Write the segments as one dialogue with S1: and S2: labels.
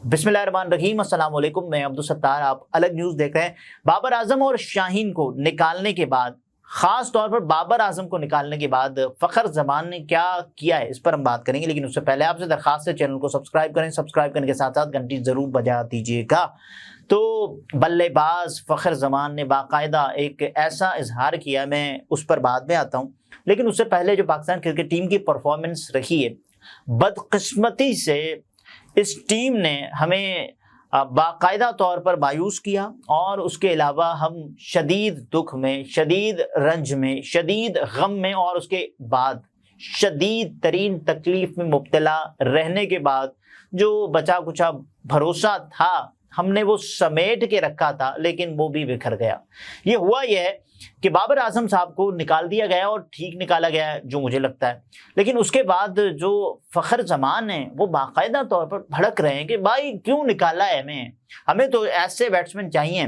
S1: बिस्मिल्लाहिर्रहमानिर्रहीम, अस्सलाम वालेकुम। मैं अब्दुल सत्तार, आप अलग न्यूज़ देख रहे हैं। बाबर आजम और शाहीन को निकालने के बाद, ख़ास तौर पर बाबर आजम को निकालने के बाद फ़खर जमान ने क्या किया है, इस पर हम बात करेंगे। लेकिन उससे पहले आपसे दरख्वास्त है, चैनल को सब्सक्राइब करें, सब्सक्राइब करने के साथ साथ घंटी ज़रूर बजा दीजिएगा। तो बल्लेबाज फ़खर जमान ने बाकायदा एक ऐसा इजहार किया, मैं उस पर बाद में आता हूँ। लेकिन उससे पहले जो पाकिस्तान क्रिकेट टीम की परफॉर्मेंस रही है, बदकिस्मती से इस टीम ने हमें बाकायदा तौर पर मायूस किया, और उसके अलावा हम शदीद दुख में, शदीद रंज में, शदीद गम में, और उसके बाद शदीद तरीन तकलीफ में मुब्तला रहने के बाद जो बचा कुचा भरोसा था, हमने वो समेट के रखा था, लेकिन वो भी बिखर गया। ये हुआ यह है कि बाबर आजम साहब को निकाल दिया गया, और ठीक निकाला गया है जो मुझे लगता है। लेकिन उसके बाद जो फ़खर जमान है वो बाकायदा तौर पर भड़क रहे हैं कि भाई क्यों निकाला है हमें तो ऐसे बैट्समैन चाहिए।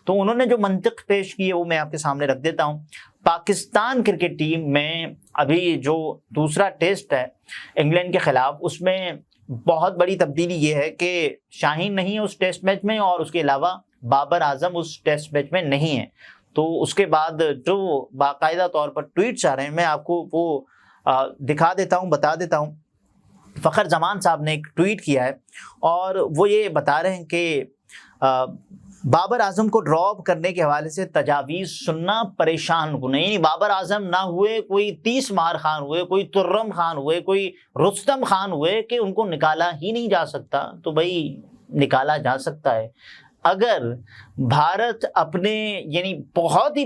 S1: तो उन्होंने जो मंतिक पेश की है वो मैं आपके सामने रख देता हूँ। पाकिस्तान क्रिकेट टीम में अभी जो दूसरा टेस्ट है इंग्लैंड के खिलाफ, उसमें बहुत बड़ी तब्दीली ये है कि शाहीन नहीं है उस टेस्ट मैच में, और उसके अलावा बाबर आजम उस टेस्ट मैच में नहीं है। तो उसके बाद जो बाकायदा तौर पर ट्वीट्स आ रहे हैं, मैं आपको वो दिखा देता हूँ, बता देता हूँ। फ़खर जमान साहब ने एक ट्वीट किया है, और वो ये बता रहे हैं कि बाबर आजम को ड्रॉप करने के हवाले से तजावीज़ सुनना परेशान को नहीं। बाबर आजम ना हुए कोई 30 मार खान हुए, कोई तुर्रम खान हुए, कोई रुस्तम खान हुए कि उनको निकाला ही नहीं जा सकता। तो भाई निकाला जा सकता है। अगर भारत अपने यानी बहुत ही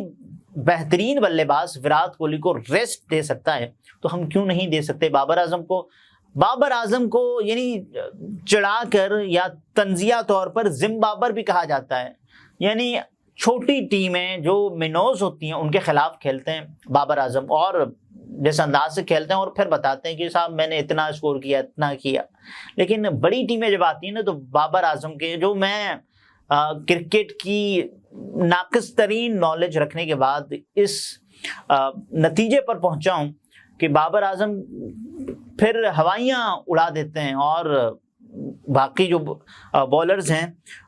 S1: बेहतरीन बल्लेबाज विराट कोहली को रेस्ट दे सकता है, तो हम क्यों नहीं दे सकते बाबर आजम को। बाबर आजम को यानी चिढ़ाकर या तंजिया तौर पर जिम बाबर भी कहा जाता है। यानी छोटी टीमें जो मिनोज होती हैं उनके खिलाफ खेलते हैं बाबर आजम, और जिस अंदाज से खेलते हैं, और फिर बताते हैं कि साहब मैंने इतना स्कोर किया, इतना किया। लेकिन बड़ी टीमें जब आती हैं ना, तो बाबर आजम के जो मैं क्रिकेट की नाक़िस तरीन नॉलेज रखने के बाद इस नतीजे पर पहुंचा हूं कि बाबर आजम फिर हवाइयाँ उड़ा देते हैं, और बाकी जो बॉलर्स हैं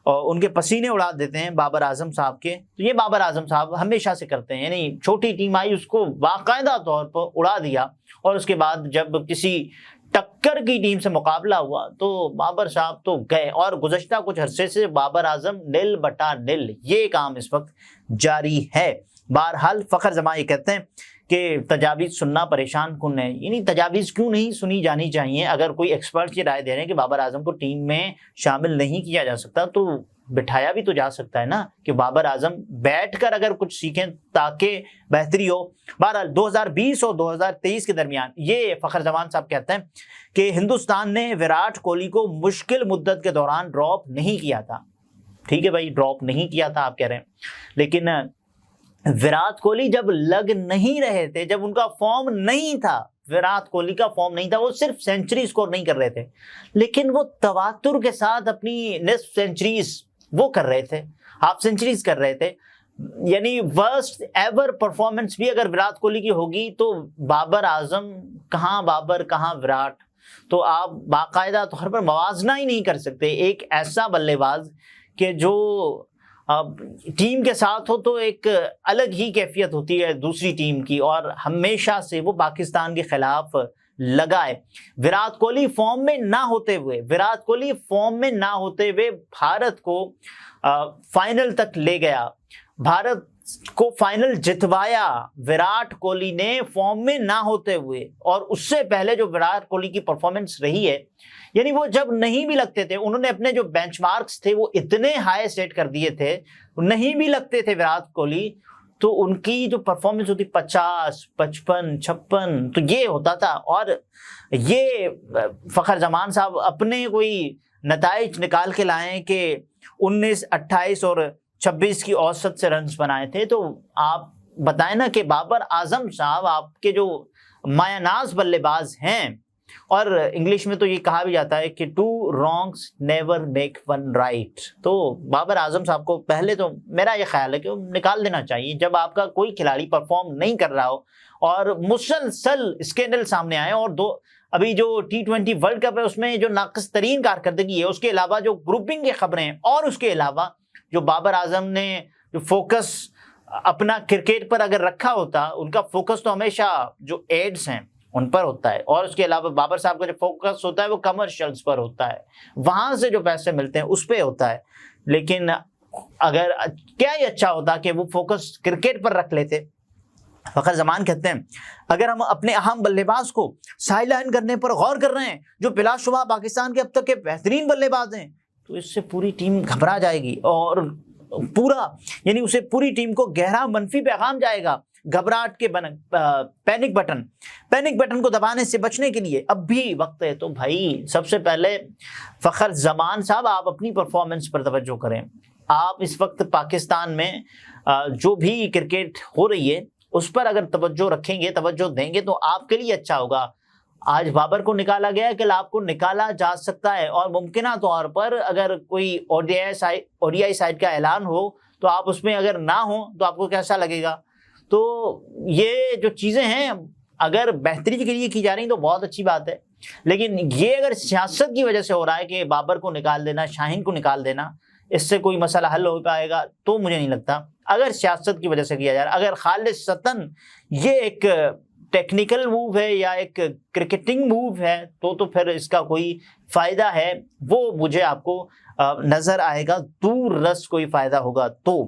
S1: उनके पसीने उड़ा देते हैं बाबर आजम साहब के। तो ये बाबर आजम साहब हमेशा से करते हैं, यानी छोटी टीम आई उसको बाकायदा तौर पर उड़ा दिया, और उसके बाद जब किसी टक्कर की टीम से मुकाबला हुआ तो बाबर साहब तो गए। और गुज़श्ता कुछ अरसे से बाबर आजम 0/0 ये काम इस वक्त जारी है। बहरहाल फ़खर जमान ये कहते हैं कि तजावीज़ सुनना परेशान कुन है। यानी तजावीज़ क्यों नहीं सुनी जानी चाहिए। अगर कोई एक्सपर्ट ये राय दे रहे हैं कि बाबर आजम को टीम में शामिल नहीं किया जा सकता, तो बिठाया भी तो जा सकता है ना, कि बाबर आजम बैठकर अगर कुछ सीखें ताकि बेहतरी हो। बहरहाल 2020 और 2023 के दरमियान ये फ़खर जमान साहब कहते हैं कि हिंदुस्तान ने विराट कोहली को मुश्किल मुद्दत के दौरान ड्रॉप नहीं किया था। ठीक है भाई, ड्रॉप नहीं किया था आप कह रहे हैं, लेकिन विराट कोहली जब लग नहीं रहे थे, जब उनका फॉर्म नहीं था, विराट कोहली का फॉर्म नहीं था, वो सिर्फ सेंचुरी स्कोर नहीं कर रहे थे, लेकिन वो तवातुर के साथ अपनी निस्फ सेंचुरीज वो कर रहे थे, हाफ सेंचुरीज कर रहे थे। यानी वर्स्ट एवर परफॉर्मेंस भी अगर विराट कोहली की होगी तो बाबर आजम कहाँ बाबर कहाँ विराट। तो आप बाकायदा तौर पर मवाजना ही नहीं कर सकते एक ऐसा बल्लेबाज के जो टीम के साथ हो तो एक अलग ही कैफियत होती है दूसरी टीम की, और हमेशा से वो पाकिस्तान के खिलाफ लगा है। विराट कोहली फॉर्म में ना होते हुए, विराट कोहली फॉर्म में ना होते हुए भारत को फाइनल तक ले गया, भारत को फाइनल जितवाया विराट कोहली ने फॉर्म में ना होते हुए। और उससे पहले जो विराट कोहली की परफॉर्मेंस रही है, यानी वो जब नहीं भी लगते थे, उन्होंने अपने जो बेंचमार्क्स थे वो इतने हाई सेट कर दिए थे, नहीं भी लगते थे विराट कोहली, तो उनकी जो परफॉर्मेंस होती 50, 55, 56, तो ये होता था। और ये फ़खर जमान साहब अपने कोई नताइज निकाल के लाए कि 19, 28 और 26 की औसत से रन्स बनाए थे। तो आप बताएं ना कि बाबर आजम साहब आपके जो मायानाज बल्लेबाज हैं, और इंग्लिश में तो ये कहा भी जाता है कि 2 wrongs never make 1 right। तो बाबर आजम साहब को पहले तो मेरा ये ख्याल है कि निकाल देना चाहिए जब आपका कोई खिलाड़ी परफॉर्म नहीं कर रहा हो और मुसलसल स्कैंडल सामने आए, और ابھی جو T20 ورلڈ کپ ہے اس میں جو ناقص ترین کارکردگی ہے، اس کے علاوہ جو گروپنگ کی خبریں ہیں، اور اس کے علاوہ جو بابر اعظم نے جو فوکس اپنا کرکٹ پر اگر رکھا ہوتا، ان کا فوکس تو ہمیشہ جو ایڈز ہیں ان پر ہوتا ہے، اور اس کے علاوہ بابر صاحب کا جو فوکس ہوتا ہے وہ کمرشلز پر ہوتا ہے، وہاں سے جو پیسے ملتے ہیں اس پہ ہوتا ہے. لیکن اگر کیا ہی اچھا ہوتا کہ وہ فوکس کرکٹ پر رکھ لیتے. فخر زمان کہتے ہیں اگر ہم اپنے اہم بلے باز کو سائیڈ لائن کرنے پر غور کر رہے ہیں جو بلا شبہ پاکستان کے اب تک کے بہترین بلے باز ہیں، تو اس سے پوری ٹیم گھبرا جائے گی اور یعنی اسے پوری ٹیم کو گہرا منفی پیغام جائے گا. گھبراہٹ کے پینک بٹن کو دبانے سے بچنے کے لیے اب بھی وقت ہے. تو بھائی سب سے پہلے فخر زمان صاحب آپ اپنی پرفارمنس پر توجہ کریں. آپ اس وقت پاکستان میں جو بھی کرکٹ ہو رہی ہے اس پر اگر توجہ رکھیں گے، توجہ دیں گے تو آپ کے لیے اچھا ہوگا. آج بابر کو نکالا گیا ہے، کل آپ کو نکالا جا سکتا ہے، اور ممکنہ طور پر اگر کوئی او ڈی آئی سائیڈ کا اعلان ہو تو آپ اس میں اگر نہ ہوں تو آپ کو کیسا لگے گا. تو یہ جو چیزیں ہیں اگر بہتری کے لیے کی جا رہی ہیں تو بہت اچھی بات ہے، لیکن یہ اگر سیاست کی وجہ سے ہو رہا ہے کہ بابر کو نکال دینا، شاہین کو نکال دینا، اس سے کوئی مسئلہ حل ہو پائے گا تو مجھے نہیں لگتا. اگر سیاست کی وجہ سے کیا جا رہا ہے، اگر خالصتاً یہ ایک ٹیکنیکل موو ہے یا ایک کرکٹنگ موو ہے تو پھر اس کا کوئی فائدہ ہے وہ مجھے آپ کو نظر آئے گا، دور رس کوئی فائدہ ہوگا تو.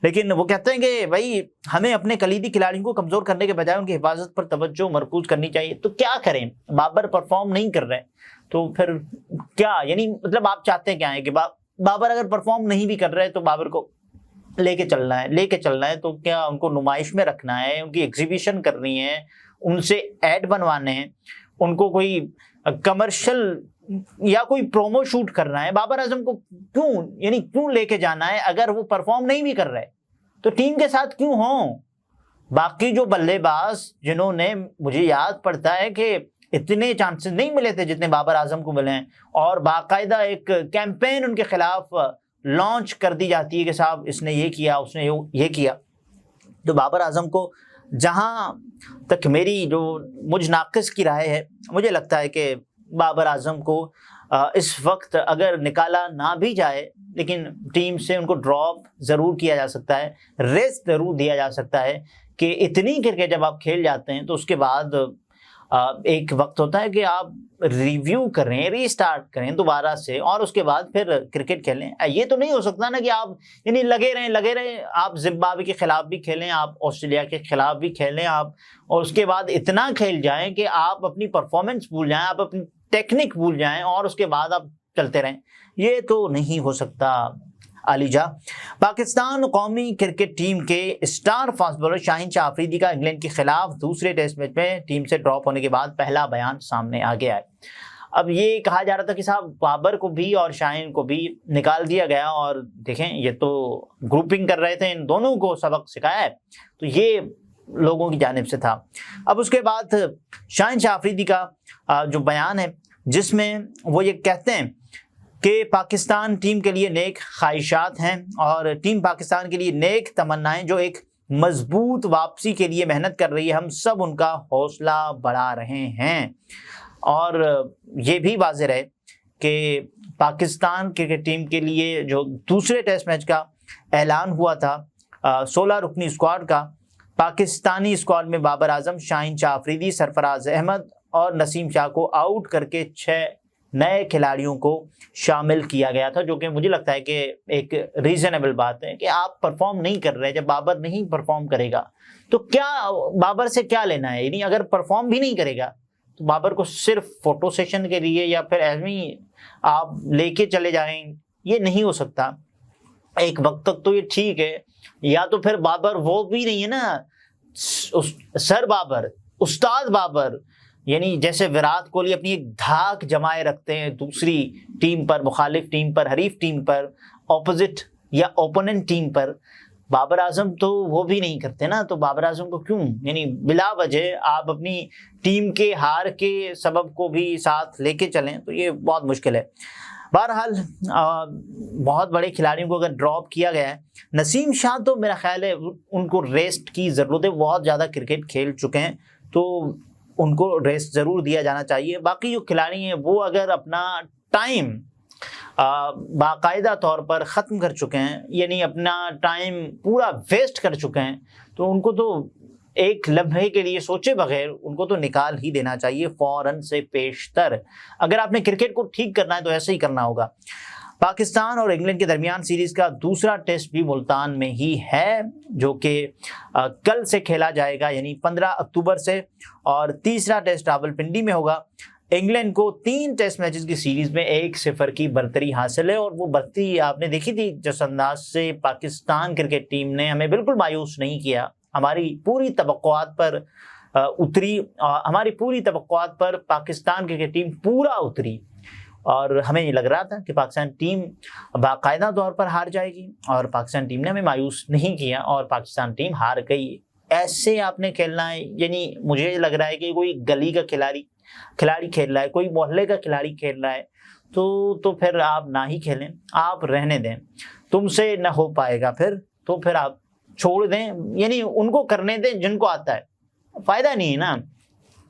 S1: لیکن وہ کہتے ہیں کہ بھائی ہمیں اپنے کلیدی کھلاڑیوں کو کمزور کرنے کے بجائے ان کی حفاظت پر توجہ مرکوز کرنی چاہیے. تو کیا کریں؟ بابر پرفارم نہیں کر رہے تو پھر کیا، یعنی مطلب آپ چاہتے ہیں کیا ہے کہ بابر اگر پرفارم نہیں بھی کر رہے تو بابر کو لے کے چلنا ہے تو کیا ان کو نمائش میں رکھنا ہے، ان کی ایگزیبیشن کرنی ہے، ان سے ایڈ بنوانے ہیں، ان کو کوئی کمرشل یا کوئی پرومو شوٹ کرنا ہے؟ بابر اعظم کو کیوں لے کے جانا ہے؟ اگر وہ پرفارم نہیں بھی کر رہے تو ٹیم کے ساتھ کیوں ہوں؟ باقی جو بلے باز جنہوں نے، مجھے یاد پڑتا ہے کہ اتنے چانسز نہیں ملے تھے جتنے بابر اعظم کو ملے ہیں، اور باقاعدہ ایک کیمپین ان کے خلاف لانچ کر دی جاتی ہے کہ صاحب اس نے یہ کیا، اس نے یہ کیا. تو بابر اعظم کو جہاں تک میری جو مجھ ناقص کی رائے ہے، مجھے لگتا ہے کہ بابر اعظم کو اس وقت اگر نکالا نہ بھی جائے لیکن ٹیم سے ان کو ڈراپ ضرور کیا جا سکتا ہے، ریسٹ ضرور دیا جا سکتا ہے کہ اتنی کرکٹ جب آپ کھیل جاتے ہیں تو اس کے بعد ایک وقت ہوتا ہے کہ آپ ریویو کریں، ری اسٹارٹ کریں دوبارہ سے، اور اس کے بعد پھر کرکٹ کھیلیں. یہ تو نہیں ہو سکتا نا کہ آپ یعنی لگے رہیں آپ زمبابوے کے خلاف بھی کھیلیں، آپ آسٹریلیا کے خلاف بھی کھیلیں آپ، اور اس کے بعد اتنا کھیل جائیں کہ آپ اپنی پرفارمنس بھول جائیں، آپ اپنی ٹیکنک بھول جائیں، اور اس کے بعد آپ چلتے رہیں. یہ تو نہیں ہو سکتا. علی جا پاکستان قومی کرکٹ ٹیم کے star fast bowler Shaheen Shah Afridi کا انگلینڈ کے خلاف دوسرے ٹیسٹ میچ میں ٹیم سے ڈراپ ہونے کے بعد پہلا بیان سامنے آ گیا ہے. اب یہ کہا جا رہا تھا کہ صاحب بابر کو بھی اور شاہین کو بھی نکال دیا گیا، اور دیکھیں یہ تو گروپنگ کر رہے تھے، ان دونوں کو سبق سکھایا ہے، تو یہ لوگوں کی جانب سے تھا. اب اس کے بعد شاہین شاہ آفریدی کا جو بیان ہے جس میں وہ یہ کہتے ہیں کہ پاکستان ٹیم کے لیے نیک خواہشات ہیں اور ٹیم پاکستان کے لیے نیک تمنائیں جو ایک مضبوط واپسی کے لیے محنت کر رہی ہے، ہم سب ان کا حوصلہ بڑھا رہے ہیں. اور یہ بھی واضح رہے کہ پاکستان کرکٹ ٹیم کے لیے جو دوسرے ٹیسٹ میچ کا اعلان ہوا تھا 16 رکنی اسکواڈ کا، پاکستانی اسکواڈ میں بابر اعظم، شاہین شاہ آفریدی، سرفراز احمد اور نسیم شاہ کو آؤٹ کر کے 6 نئے کھلاڑیوں کو شامل کیا گیا تھا، جو کہ مجھے لگتا ہے کہ ایک ریزنیبل بات ہے کہ آپ پرفارم نہیں کر رہے. جب بابر نہیں پرفارم کرے گا تو کیا بابر سے کیا لینا ہے؟ یعنی اگر پرفارم بھی نہیں کرے گا تو بابر کو صرف فوٹو سیشن کے لیے یا پھر ایسے آپ لے کے چلے جائیں، یہ نہیں ہو سکتا. ایک وقت تک تو یہ ٹھیک ہے، یا تو پھر بابر وہ بھی نہیں ہے نا، سر بابر، استاد بابر، یعنی جیسے وراٹ کوہلی اپنی ایک دھاک جمائے رکھتے ہیں دوسری ٹیم پر، مخالف ٹیم پر، حریف ٹیم پر، اپوزٹ یا اوپوننٹ ٹیم پر، بابر اعظم تو وہ بھی نہیں کرتے نا. تو بابر اعظم کو کیوں یعنی بلا وجہ آپ اپنی ٹیم کے ہار کے سبب کو بھی ساتھ لے کے چلیں؟ تو یہ بہت مشکل ہے. بہرحال بہت بڑے کھلاڑیوں کو اگر ڈراپ کیا گیا ہے، نسیم شاہ تو میرا خیال ہے ان کو ریسٹ کی ضرورت ہے، بہت زیادہ کرکٹ کھیل چکے ہیں، تو उनको रेस्ट ज़रूर दिया जाना चाहिए। बाकी जो खिलाड़ी हैं वो अगर अपना टाइम बाकायदा तौर पर ख़त्म कर चुके हैं, यानी अपना टाइम पूरा वेस्ट कर चुके हैं, तो उनको तो एक लम्हे के लिए सोचे बगैर उनको तो निकाल ही देना चाहिए फ़ौरन से पेशतर। अगर आपने क्रिकेट को ठीक करना है तो ऐसे ही करना होगा। पाकिस्तान और इंग्लैंड के दरमियान सीरीज़ का दूसरा टेस्ट भी मुल्तान में ही है, जो कि कल से खेला जाएगा, यानी 15 अक्टूबर से, और तीसरा टेस्ट रावलपिंडी में होगा। इंग्लैंड को 3 टेस्ट मैचेस की सीरीज़ में 1-0 की बढ़तरी हासिल है, और वो बढ़तरी आपने देखी थी जिस अंदाज से पाकिस्तान क्रिकेट टीम ने हमें बिल्कुल मायूस नहीं किया, हमारी पूरी तवक्कुआत पर उतरी, हमारी पूरी तवक्कुआत पर पाकिस्तान क्रिकेट टीम पूरा उतरी, और हमें ये लग रहा था कि पाकिस्तान टीम बाकायदा तौर पर हार जाएगी, और पाकिस्तान टीम ने हमें मायूस नहीं किया और पाकिस्तान टीम हार गई। ऐसे आपने खेलना है, यानी मुझे लग रहा है कि कोई गली का खिलाड़ी खेल रहा है, कोई मोहल्ले का खिलाड़ी खेल रहा है, तो फिर आप ना ही खेलें, आप रहने दें, तुमसे न हो पाएगा तो फिर आप छोड़ दें, यानी उनको करने दें जिनको आता है, फ़ायदा नहीं है ना।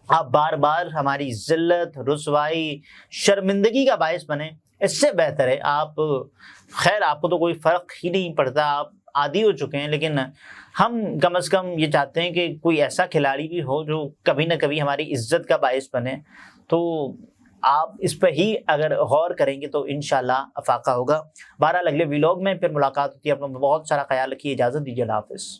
S1: आप बार बार हमारी जिल्लत, रुसवाई, शर्मिंदगी का बायस बने, इससे बेहतर है आप, खैर आपको तो कोई फ़र्क ही नहीं पड़ता, आप आदी हो चुके हैं, लेकिन हम कम से कम ये चाहते हैं कि कोई ऐसा खिलाड़ी भी हो जो कभी ना कभी हमारी इज्जत का बायस बने। तो आप इस पर ही अगर गौर करेंगे तो इंशाल्लाह अफाका होगा। बहरहाल अगले व्लॉग में फिर मुलाकात होती है। आप लोग बहुत सारा ख्याल रखिए, इजाज़त दीजिए, अल्लाह हाफ़िज़।